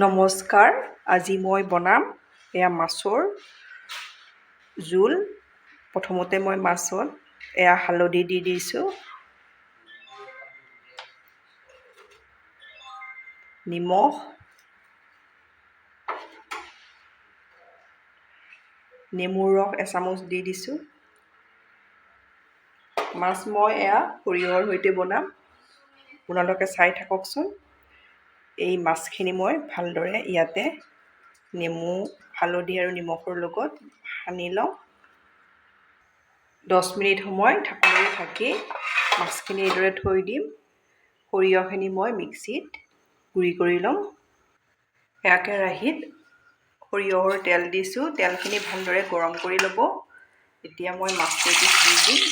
নমস্কাৰ, আজি মই বনাম এয়া মাছৰ জোল। প্ৰথমতে মই মাছত এয়া হালধি দি দিছোঁ, নিমখ, নেমুৰ ৰস এচামুচ দি দিছোঁ। মাছ মই এয়া সৰিয়হৰ সৈতে বনাম, আপোনালোকে চাই থাককচোন। এই মাছখিনি মই ভালদৰে ইয়াতে নেমু, হালধি আৰু নিমখৰ লগত সানি লওঁ। 10 মিনিট সময় ঢাকনিৰে ঢাকি মাছখিনি এইদৰে থৈ দিম। সৰিয়হখিনি মই মিক্সিত গুড়ি কৰি ল'ম। এয়া কেৰাহীত সৰিয়হৰ তেল দিছোঁ, তেলখিনি ভালদৰে গৰম কৰি ল'ব। এতিয়া মই মাছকেইপিচ দি দিম।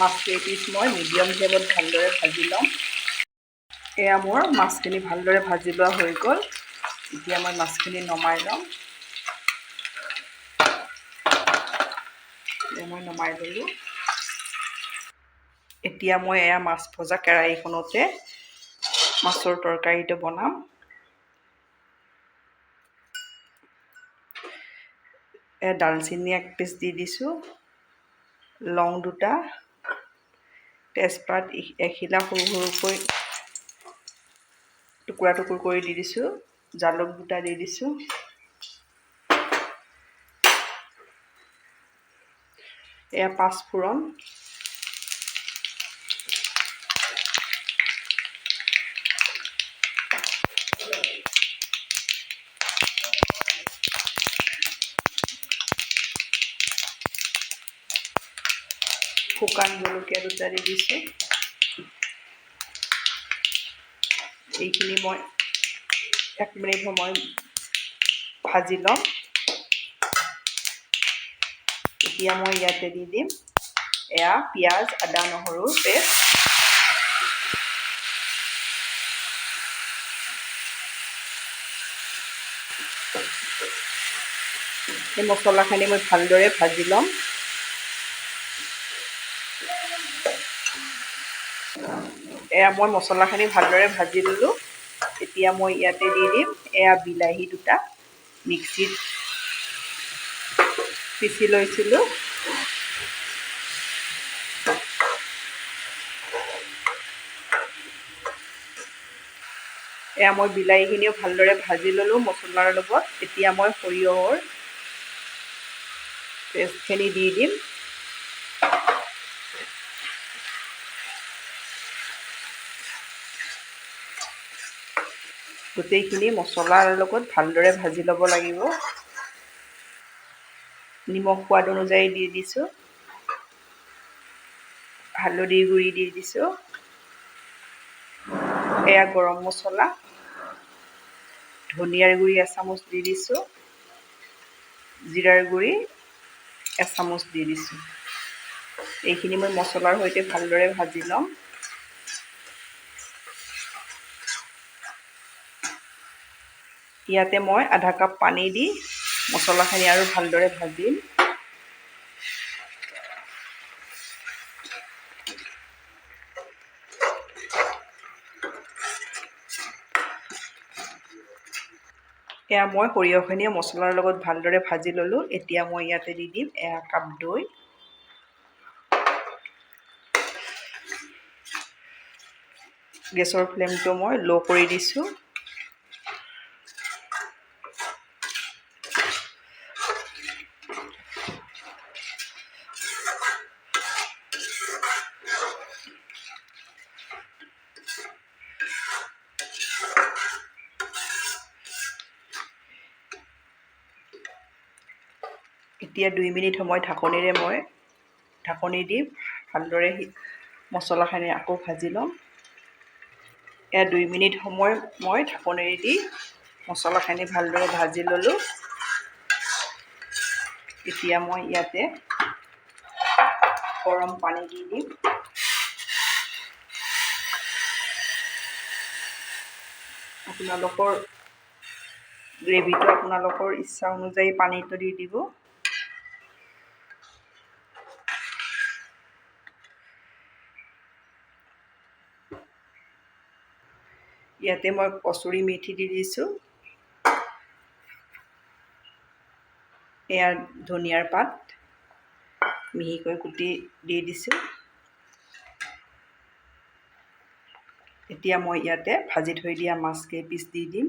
মাছকেইপিচ মই মিডিয়াম ফ্লেমত ভালদৰে ভাজি ল'ম। এয়া মোৰ মাছখিনি ভালদৰে ভাজি লোৱা হৈ গ'ল। এতিয়া মই মাছখিনি নমাই ল'ম। নমাই ল'লোঁ। এতিয়া মই এয়া মাছ ভজা কেৰাহীখনতে মাছৰ তৰকাৰীটো বনাম। দালচেনি 1 পিচ দি দিছোঁ, লং 2টা, তেজপাত এখিলা সৰু সৰুকৈ টুকুৰা কৰি দি দিছোঁ, জালুক 2টা দি দিছোঁ, এয়া 5 ফোৰণ, শুকান জলকীয়া 2টা দি দিছোঁ। এইখিনি মই 1 মিনিট সময় ভাজি ল'ম। এতিয়া মই ইয়াতে দি দিম এয়া পিঁয়াজ, আদা, নহৰুৰ পেষ্ট। এই মছলাখিনি মই ভালদৰে ভাজি ল'ম। এয়া মই মছলাখিনি ভালদৰে ভাজি ল'লোঁ। এতিয়া মই ইয়াতে দি দিম এয়া বিলাহী 2টা মিক্সিত পিচি লৈছিলোঁ। এয়া মই বিলাহীখিনিও ভালদৰে ভাজি ল'লোঁ মছলাৰ লগত। এতিয়া মই সৰিয়হৰ পেষ্টখিনি দি দিম। গোটেইখিনি মছলাৰ লগত ভালদৰে ভাজি ল'ব লাগিব। নিমখ সোৱাদ অনুযায়ী দি দিছোঁ, হালধিৰ গুড়ি দি দিছোঁ, এয়া গৰম মছলা, ধনিয়াৰ গুড়ি এচামুচ দি দিছোঁ, জিৰাৰ গুড়ি এচামুচ দি দিছোঁ। এইখিনি মই মছলাৰ সৈতে ভালদৰে ভাজি ল'ম। ইয়াতে মই আধা কাপ পানী দি মছলাখিনি আৰু ভালদৰে ভাজিম। এয়া মই সৰিয়হখিনি মছলাৰ লগত ভালদৰে ভাজি ল'লোঁ। এতিয়া মই ইয়াতে দি দিম এয়া কাপ দৈ। গেছৰ ফ্লেমটো মই ল' কৰি দিছোঁ। এতিয়া 2 মিনিট সময় ঢাকনি দি ভালদৰে মছলাখিনি আকৌ ভাজি ল'ম। এয়া 2 মিনিট সময় মই ঢাকনিৰে দি মছলাখিনি ভালদৰে ভাজি ল'লোঁ। এতিয়া মই ইয়াতে গৰম পানী দি দিম। আপোনালোকৰ গ্ৰেভিটো আপোনালোকৰ ইচ্ছা অনুযায়ী পানীটো দি দিব। ইয়াতে মই কচুৰি মেথি দি দিছোঁ। এয়া ধনিয়াৰ পাত মিহিকৈ কুটি দি দিছোঁ। এতিয়া মই ইয়াতে ভাজি থৈ দিয়া মাছ কেইপিচ দি দিম।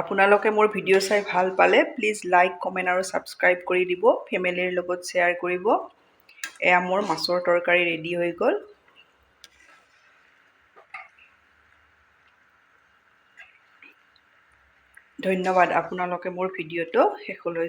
আপোনালোকে মোৰ ভিডিঅ' চাই ভাল পালে প্লিজ লাইক, কমেণ্ট আৰু ছাবস্ক্ৰাইব কৰি দিব। ফেমিলিৰ লগত শ্বেয়াৰ কৰিব। এয়া মোৰ মাছৰ তৰকাৰী ৰেডি হৈ গ'ল। ধন্যবাদ আপোনালোকে মোৰ ভিডিঅ'টো শেষলৈ